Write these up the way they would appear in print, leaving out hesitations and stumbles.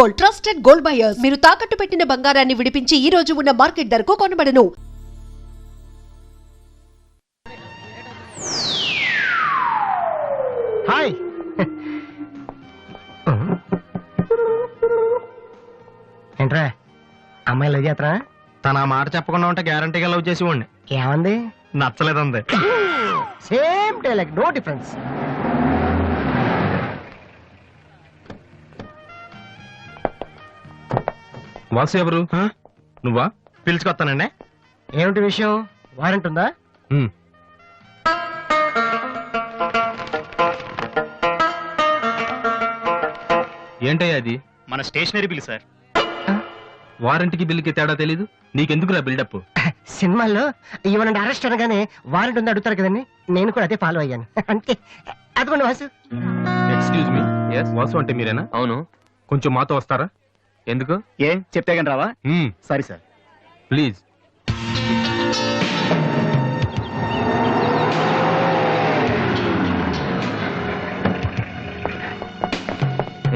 Gold, trusted gold buyers. మీరు తాకట్టు పెట్టిన బంగారాన్ని విడిపించి ఈ రోజు ఉన్న మార్కెట్ ధరకు కొనబడను. హాయ్. ఏంట్రా అమ్మాయి లవ్ చేస్తారా? తన ఆ మాట చెప్పకుండా ఉంటే గ్యారంటీగా లవ్ చేసి ఉండి. ఏమంది? నచ్చలేదంది. Same dialogue, no difference. Vasu ఎవరు? నువ్వా? పిలుచుకొస్తానండి. ఏమిటి విషయం? వారెంట్ ఉందా? ఏంటయ్యా అది? మన స్టేషనరీ బిల్ సార్. వారంటీకి బిల్లుకి తేడా తెలీదు నీకెందుకురా బిల్డప్? సినిమాల్లో ఇవ్వనండి అరెస్ట్ అనగానే వారెంట్ ఉందా అడుగుతారు కదండి, నేను కూడా అదే ఫాలో అయ్యాను. అంతే. అదిగోండి వాసు. ఎక్స్క్యూజ్ మీ, వాసు అంటే మీరేనా? అవును. కొంచెం మాతో వస్తారా? ఎందుకు? ఏం చెప్తే కానీ రావా? Sorry sir. ప్లీజ్.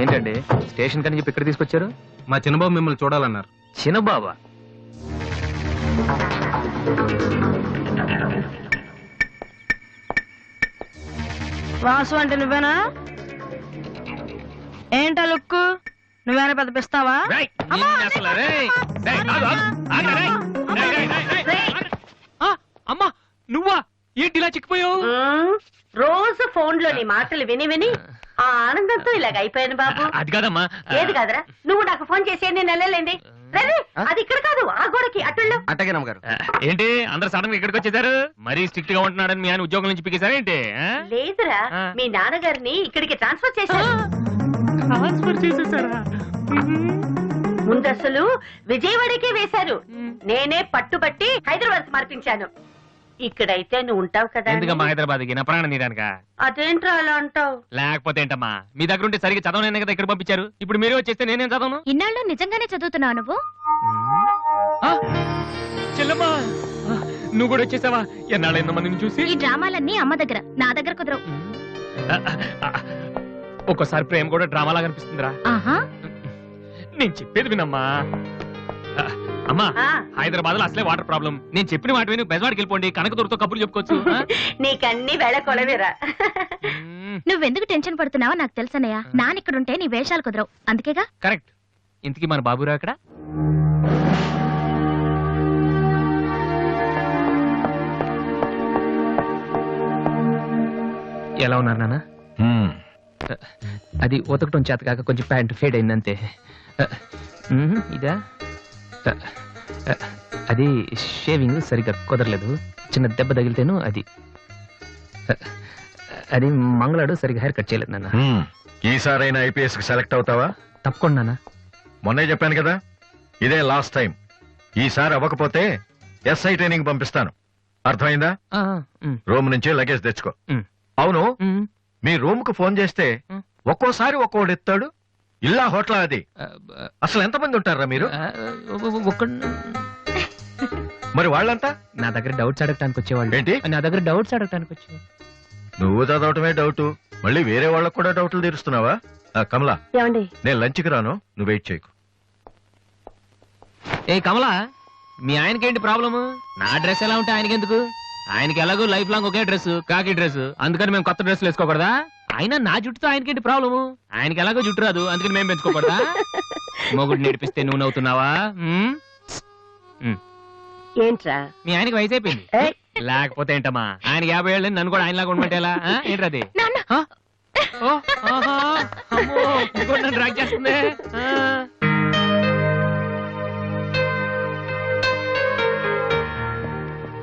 ఏంటండి స్టేషన్ కని చెప్పి ఇక్కడ తీసుకొచ్చారు? మా చిన్నబాబు మిమ్మల్ని చూడాలన్నారు. చిన్నబాబా? వాసు అంటే నువ్వేనా? ఏంటా లుక్కు? నువ్వేనా పెద్ద పిస్తావా? అమ్మా నువ్వా? ఏంటి ఇలా చిక్కిపోయావు? రోజు ఫోన్ లో నీ మాటలు విని విని ఆ ఆనందంతో ఇలాగ అయిపోయాను బాబు. అది కాదమ్మా. ఏది కాదురా, నువ్వు నాకు ఫోన్ చేసి నేను నెలలేండి. రవి, అది ఇక్కడ కాదు, ఆ గోడకి అటుళ్ళు. అట్టగే నమ్మగారు. ఏంటి అందరు సడన్ గా ఇక్కడికి వచ్చేసారు? మరీ స్ట్రిక్ట్ గా ఉంటున్నాడని మీ ఆయన ఉద్యోగం నుంచి పికేశారా ఏంటి? లేదురా, మీ నాన్నగారిని ఇక్కడికి ట్రాన్స్ఫర్ చేశారు. ట్రాన్స్ఫర్ చేసేసారా? ముందు అసలు విజయవాడకే వేశారు. నేనే పట్టుబట్టి హైదరాబాద్ మార్పించాను. ఇక్కడైతే నువ్వు ఉంటావు కదా. ఎందుకమ్మా హైదరాబాద్కి? నా ప్రాణం తీయడానిక? అదేంట్రా అలా అంటావు? లేకపోతే ఏంటమ్మా, మీ దగ్గర ఉంటే సరిగ్గా చదవనే కదా ఇక్కడ పంపించారు. ఇప్పుడు మీరే వచ్చేస్తే నేనేం చదవను? ఇన్నాళ్ళు నిజంగానే చదువుతున్నావు నువ్వు? చెల్లమ్మా నువ్వు కూడా వచ్చేసావా? ఎన్నాళ్ళైందో మందిని చూసి. ఈ డ్రామాలన్నీ అమ్మ దగ్గర, నా దగ్గర కుదరవు. ఒక్కోసారి ప్రేమ కూడా డ్రామాలా కనిపిస్తుందిరా. ఆహా, నేను చెప్పేది వినమ్మా. అమ్మా, హైదరాబాద్ లో అసలే వాటర్ ప్రాబ్లం. నేను చెప్పిన మాట విని బెజవాడికి వెళ్ళిపోండి, కనకదుర్తో కబుర్లు చెప్పుకోవచ్చు. నీకన్నీ వేళ కొలవేరా. నువ్వెందుకు టెన్షన్ పడుతున్నావో నాకు తెలుసన్నయ్య. నానిక్కడుంటే నీ వేషాలు కుదరవు, అందుకేగా. కరెక్ట్. ఇంతకీ మన బాబురావు ఎక్కడ? ఎలా ఉన్నారు నాన్న? అది ఉతకటం చేత కాక కొంచెం ప్యాంట్ ఫేడ్ అయిందంతే. ఇదా? అది షేవింగ్ సరిగ్గా కుదరలేదు, చిన్న దెబ్బ తగిలితేను. అది మంగళాడు సరిగ్గా హెయిర్ కట్ చేయలేదు నాన్న. ఈసారైనా ఐపీఎస్ కి సెలెక్ట్ అవుతావా? తప్పకుండా నాన్న. మొన్నే చెప్పాను కదా, ఇదే లాస్ట్ టైం. ఈసారి అవ్వకపోతే ఎస్ఐ ట్రైనింగ్ పంపిస్తాను. అర్థమైందా? రూమ్ నుంచి లగేజ్ తెచ్చుకో. అవును, మీ రూమ్ కు ఫోన్ చేస్తే ఒక్కోసారి ఒక్కోడు ఎత్తాడు. ఇల్లా హోటల్ అది? అసలు ఎంతమంది ఉంటారా మీరు? మరి వాళ్ళంతా నా దగ్గర డౌట్స్ అడగటానికి వచ్చేవాళ్ళు. ఏంటి? నా దగ్గర డౌట్స్ అడగటానికి వచ్చేవాళ్ళు. నువ్వు చదవటమే డౌట్, మళ్ళీ వేరే వాళ్ళకు కూడా డౌట్లు తీరుస్తున్నావా? కమలా, ఏమండి? నేను లంచ్కి రాను, నువ్వు వెయిట్ చేయకు. ఏ కమలా, మీ ఆయనకేంటి ప్రాబ్లము? నా డ్రెస్ ఎలా ఉంటే ఆయనకి ఎందుకు? ఆయనకి ఎలాగో లైఫ్ లాంగ్ ఒకే డ్రెస్, కాకి డ్రెస్. అందుకని మేము కొత్త డ్రెస్సులు వేసుకోకూడదా? ఆయన నా జుట్టుతో ఆయనకేంటి ప్రాబ్లము? ఆయనకి ఎలాగో జుట్టు రాదు, అందుకని మేము పెంచుకోకూడదా? మొగుడు నేర్పిస్తే నువ్వు నవ్వుతున్నావా? ఏంట్రా? మీ ఆయనకి వయసు అయిపోయింది. లేకపోతే ఏంటమ్మా, ఆయనకి 50 ఏళ్ళు, నన్ను కూడా ఆయనలాగా ఉండమంటే ఎలా? ఏంటది? నన్ను డ్రాక్ చేస్తుంది.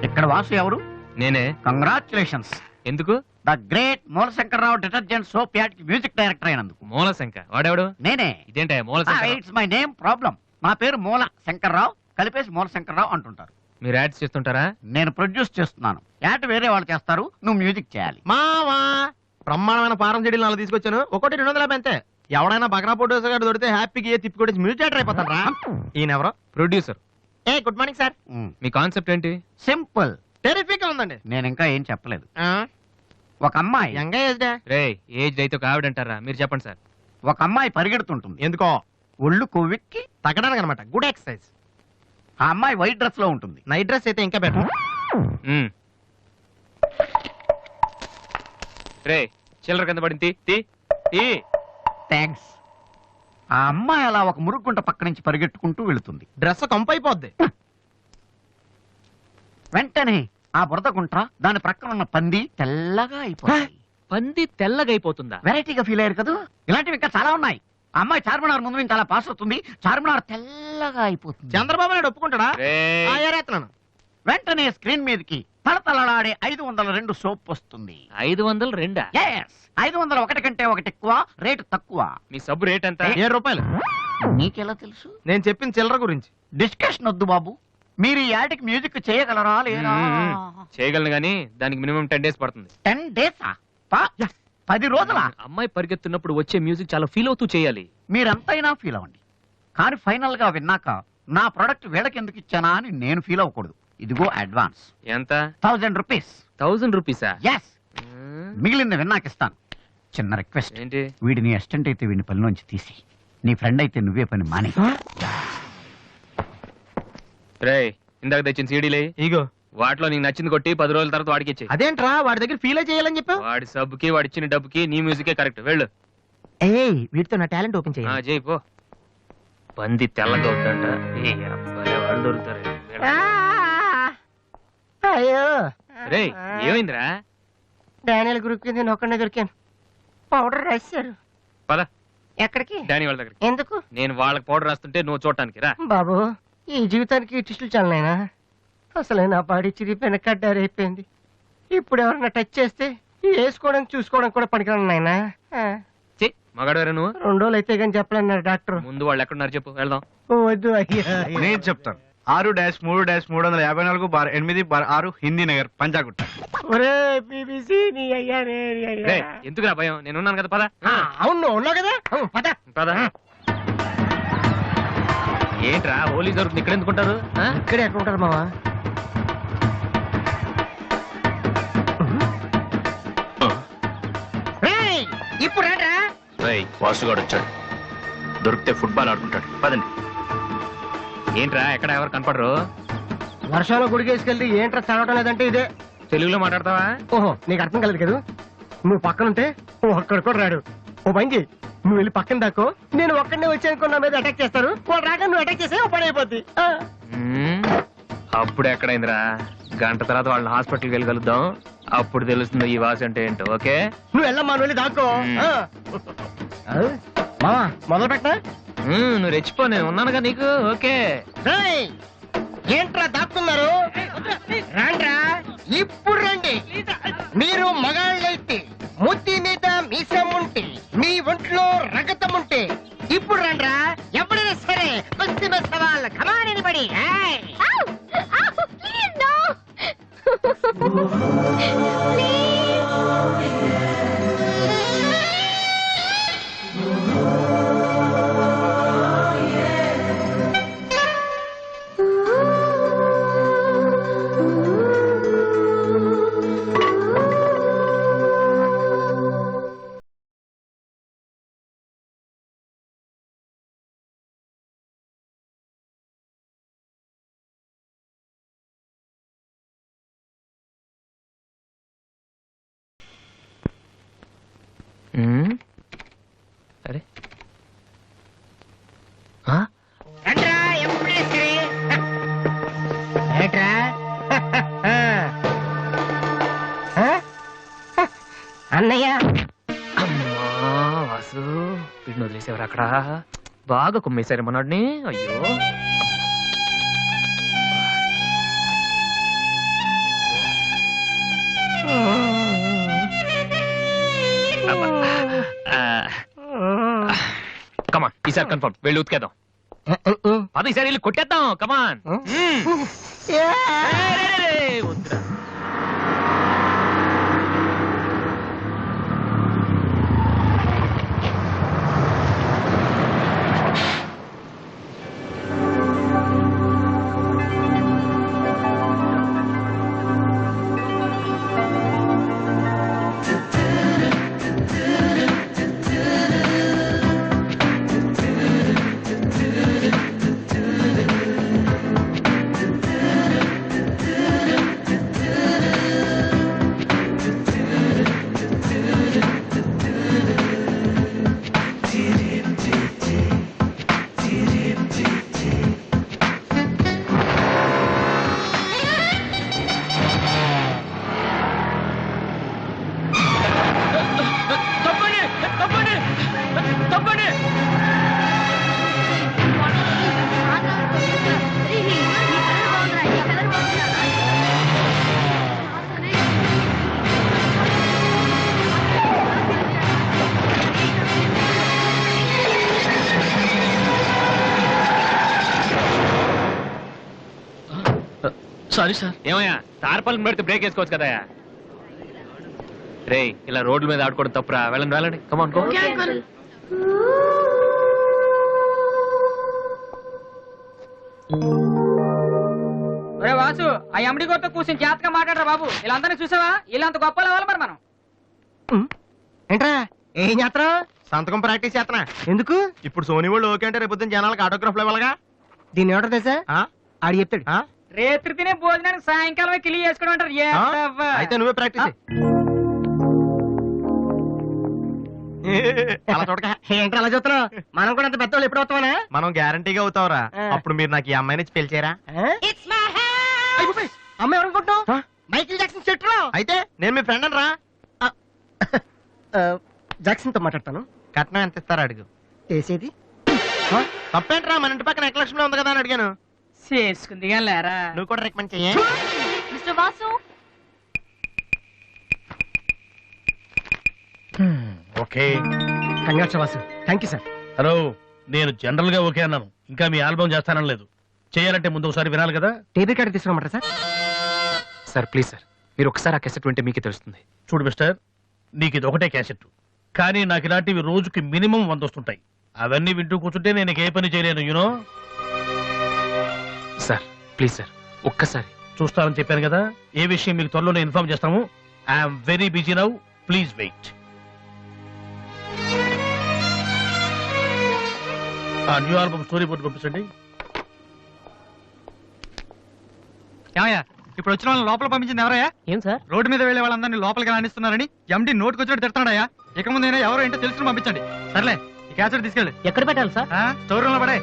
ఇక్కడ వాసు ఎవరు? నేనే. కంగ్రాచులేషన్స్. ఎందుకు? The great Moolashankararao detergent soap ad కి మ్యూజిక్ డైరెక్టర్ అయినందుకు. మూలశంకర్ వాడెవడు? నేనే. ఇదేంటే Moolashankar? It's my name problem. నా పేరు మూల శంకర్రావు, కలిపేసి మూలశంకర్రావు అంటుంటారు. మీరు యాడ్స్ చేస్తుంటారా? నేను ప్రొడ్యూస్ చేస్తున్నాను. యాడ్ వేరే వాళ్ళు చేస్తారు, నువ్వు మ్యూజిక్ చేయాలి. మావా బ్రహ్మాండమైన పారం చెడీలు నాలుగు తీసుకొచ్చాను, ఒకటి 250 అంతే. ఎవడైనా బగ్రా ఫోటోస్ గారు దొరికితే హ్యాపీగా తిప్పికొట్టి మ్యూజిక్ డైరెక్టర్ అయిపోతాడు రా. ఈయన ఎవరో producer. A good morning sir. Me concept ఏంటి? సింపుల్, టెరిఫిక్ ఉందండి. నేను ఇంకా ఏం చెప్పలేదు. ఒక అమ్మాయి యంగ్ ఏజ్ డే. రే ఏజ్ అయితే ఒక ఆవిడ అంటారా? మీరు చెప్పండి సార్. ఒక అమ్మాయి పరిగెడుతుంటుంది. ఎందుకో? ఒళ్ళు కొవ్వెక్కి తగ్గడానికి అనమాట. Good exercise. ఆ అమ్మాయి వైట్ డ్రెస్ లో ఉంటుంది. నైట్ డ్రెస్ అయితే ఇంకా బెటర్. రే చిల్లర కింద పడింది, తీ తీ. థ్యాంక్స్. ఆ అమ్మాయి అలా ఒక మురుగుంట పక్క నుంచి పరిగెట్టుకుంటూ వెళుతుంది. డ్రెస్ కంపు అయిపోద్ది. వెంటనే ఆ బురద గుంట దాని ప్రక్కన ఉన్న పంది తెల్లగా అయిపోయింది. పంది తెల్లగా అయిపోతుందా? వెరైటీగా ఫీల్ అయ్యారు కదా. ఇలాంటివి ఇంకా చాలా ఉన్నాయి. ఆ అమ్మాయి చార్మినార్ ముందు నుంచి అలా పాస్ అవుతుంది. చార్మినార్ తెల్లగా అయిపోతుంది. చంద్రబాబు నాయుడు ఒప్పుకుంటాడా? రేయ్. ఆ, ఏరేస్తున్నాను. వెంటనే స్క్రీన్ మీదకి తళతళలాడే 502 సోప్ వస్తుంది. 502. Yes, 501 కంటే ఒకటి ఎక్కువ, రేటు తక్కువ. మీ సబ్బు రేట్ ఎంత? 7 రూపాయలు. నీకెలా తెలుసు? నేను చెప్పిన చిల్లర గురించి. డిస్కషన్ వద్దు బాబు. మీరు ఈ యాడ్కి మ్యూజిక్ చేయగలరా లేదా? చేయగలను గానీ దానికి మినిమం 10 days పడుతుంది. 10 days 10 రోజుల. అమ్మాయి పరిగెత్తున్నప్పుడు వచ్చే మ్యూజిక్ చాలా ఫీల్ అవుతూ చేయాలి. మీరంతైనా ఫీల్ అవ్వండి, కానీ ఫైనల్ గా విన్నాక నా ప్రొడక్ట్ వీళ్ళకి ఎందుకు ఇచ్చానా అని నేను ఫీల్ అవ్వకూడదు. ఇదిగో అడ్వాన్స్. ఎంత? 1000 రూపీస్. 1000 రూపీసా? ఎస్. మిగిలింది విన్నాక ఇస్తాను. చిన్న రిక్వెస్ట్. ఏంటి? వీడి నీ అసిస్టెంట్ అయితే వీడిని పనిలోంచి తీసి, నీ ఫ్రెండ్ అయితే నువ్వే పని మానే. రేయ్ ఇందాక తెచ్చిన సీడీలే ఇగో వాటిలో నీకు నచ్చింది కొట్టి 10 రోజుల తర్వాత వాడికి ఇచ్చే. అదేంట్రా వాడి దగ్గర ఫీల్ చేయాలని చెప్పావు? వాడి సబ్బుకి వాడి ఇచ్చిన డబ్బుకి నీ మ్యూజికే కరెక్ట్. వెళ్ళు. ఏయ్ వీటితో నా టాలెంట్ ఓపెన్ ఆ, చేయాలి. చేయి పో. పంది తెల్లగా అవుతుందంట. ఏ అబ్బాయి వాళ్ళు దొరుకుతారు. అయ్యో రేయ్ ఏమైందిరా? డానియల్ గ్రూప్ కి నేను ఒక్కడే దొరికాను. పౌడర్ రాశారు. పద ఎక్కడికి? డానీ వాళ్ళ దగ్గరికి. ఎందుకు? నేను వాళ్ళకి పౌడర్ రాస్తుంటే నువ్వు చూడటానికి రా. బాబు ఈ జీవితానికి టిస్టులు చాలనైనా. అసలే నా బాడీ చిరిగిపోయిన కడ్డారైపోయింది. ఇప్పుడు ఎవరన్నా టచ్ చేస్తే వేసుకోవడం చూసుకోవడం కూడా పనికిరాను నాయనా. చెయ్ మగాడవరా నువ్వు? 2 రోజులు అయితే కానీ చెప్పలేన్నారు డాక్టర్. ముందు వాళ్ళు ఎక్కడున్నారు చెప్పు, వెళ్దాం. వద్దు అయ్యా. నేను చెప్తాను. 6-3-350-8/6 హిందీ నగర్ పంజాగుట్ట. ఒరే బీబీసీ నీ అయ్యా నీ అయ్యా. రేయ్ ఎందుకురా భయం, నేను ఉన్నాను కదా. పద. అవును నువ్వు ఉన్నావు కదా. పద. పద. ఏంట్రా హోలీ జరుగుతుంది ఇక్కడ ఎందుకుంటారు? ఇక్కడే ఎక్కడ ఉంటారు మావా? ఇప్పుడు రా. వాసుగాడు వచ్చాడు. దొరికితే ఫుట్బాల్ ఆడుకుంటాడు. పదండి. ఏంట్రా ఎక్కడ ఎవరు కనపడరు? వర్షంలో గుడికేసుకెళ్ళి ఏంట్రా చదవటం లేదంటే ఇదే. తెలుగులో మాట్లాడతావా? ఓహో నీకు అర్థం కలదు కదా. నువ్వు పక్కనుంటే ఒక్కడ కూడా రాడు. ఓ పని చెయ్యి, నువ్వు వెళ్ళి పక్కన దాక్కో. నేను ఒక్కడనే వచ్చానుకో నా మీద అటాక్ చేస్తారు. వాళ్ళు రాక నువ్వు అటాక్ చేస్తే ఓ పని అయిపోద్ది. అప్పుడు ఎక్కడైందిరా? గంట తర్వాత వాళ్ళని హాస్పిటల్కి వెళ్ళి కలుద్దాం. అప్పుడు తెలుస్తుంది ఈ వాసి అంటే ఏంటో. ఓకే నువ్వు వెళ్ళమ్మా, నువ్వు వెళ్ళి దాక్కో. మావా మొదలు పెట్టా. నువ్వు రెచ్చిపో, నేను ఉన్నానుగా నీకు. ఓకే ఏంట్రా దాక్కున్నారు? రాండ్రా ఇప్పుడు రండి. మీరు మగాళ్ళైతే ముత్తి మీద మీసం ఉంటే, మీ ఒంట్లో రగతం ఉంటే ఇప్పుడు రండ్రా. ఎవరైనా సరే పశ్చిమ సవాల్ కమాని పడి. అరే రండ్రా ఎప్పుడైనా సరే. ఏంట్రా అన్నయ్య? అమ్మా వాసు, వీడిని వదిలేసేవారు అక్కడ. బాగా కుమ్మేశారు మనోడిని. అయ్యో కమాన్, ఈసారి కన్ఫర్మ్ వెళ్ళి ఉతికేద్దాం. పద ఈసారి వెళ్ళి కొట్టేద్దాం. కమాన్. వద్దురా. Sorry sir. ఏమయ్యా తార్పాలను పెడితే బ్రేక్ వేసుకోవచ్చు కదా. రే ఇలా రోడ్ల మీద ఆడుకోవడం తప్పురా. వెళ్ళండి వెళ్ళండి. Come on go. ఒరే వాసు, ఆ ఎండి గోతో కూర్చొని జాతగా మాట్లాడరా బాబు. వీళ్ళందరినీ చూసావా? వీళ్ళంత గొప్పలు అవ్వాలి మరి మనం. ఏంట్రా ఏం చేస్తారా? సంతకం ప్రాక్టీస్ చేస్తున్నా. ఎందుకు? ఇప్పుడు సోనీ వాళ్ళు ఓకే అంటే రేపు పొద్దున్న జనాలకు ఆటోగ్రాఫ్లు ఇవ్వాలిగా. దీన్ని ఏమంటారు తెలుసా? ఆ? ఆడి చెప్తాడు. ఆ? రేత్రి తినే భోజనానికి సాయంకాలమే కిలి చేసుకోవడం అంటారు. ఏ ఆ? అవ్వ. అయితే నువ్వే ప్రాక్టీస్ చెయ్. అలా చూడక. ఏంట్రా అలా చూస్తున్నావు? మనం కూడా అంత పెద్దవాళ్ళు ఎప్పుడు అవుతామనా? మనం గ్యారంటీగా అవుతావురా. ఆ. అప్పుడు మీరు నాకు ఈ అమ్మాయిని ఇచ్చి పెళ్లి అమ్మ ఎవరనుకుంటున్నావు? మైకిల్ జాక్సన్ చెట్టు. అయితే నేను మీ ఫ్రెండ్ అని రా. జాక్సన్ తో మాట్లాడతాను. కట్నం ఎంత ఇస్తారా అడుగు. చేసేది తప్పేంట్రా, మన ఇంటి పక్కన ఎక్లక్ష్మిలో ఉంది కదా అని అడిగాను. చేసుకుంది కానీ లేరా. నువ్వు కూడా రికమెండ్ చెయ్యి. Mister Vasu, okay. Congrats Vasu. Thank you sir. Hello, నేను జనరల్ గా ఓకే అన్నాను. ఇంకా మీ ఆల్బమ్ చేస్తానని లేదు. చేయాలంటే ముందు ఒకసారి వినాలి కదా. టేబుల్ కార్డు తీసుకురమ్మంటారా సార్? సార్ ప్లీజ్ సార్, మీరు ఒకసారి ఆ కెసెట్ వింటే మీకే తెలుస్తుంది. చూడు మిస్టర్, నీకు ఇది ఒకటే క్యాసెట్, కానీ నాకు ఇలాంటివి రోజుకి మినిమం 100 వస్తుంటాయి. అవన్నీ వింటూ కూర్చుంటే నేను ఏ పని చేయలేను. యూనో. సార్ ప్లీజ్ సార్, ఒక్కసారి. చూస్తానని చెప్పాను కదా. ఏ విషయం మీకు త్వరలోనే ఇన్ఫార్మ్ చేస్తాము. I'm very busy now, please wait. ఆ న్యూ ఆల్బమ్ స్టోరీ బోర్డు పంపించండి. ఏమయ్యా, ఇప్పుడు వచ్చిన వాళ్ళని లోపల పంపించింది ఎవరయ్యా? ఏం సార్? రోడ్డు మీద వెళ్లే వాళ్ళందరినీ లోపలికి రాణిస్తున్నారని ఎండి నోటుకు వచ్చినట్టు తిడతాడయ్యా. ఇక ముందైనా ఎవరో ఏంటో తెలుసుకుని పంపించండి. సర్లే, ఈ క్యాసెట్ తీసుకెళ్ళి ఎక్కడ పెట్టాలి సార్? స్టోర్ రూమ్ లో పడే.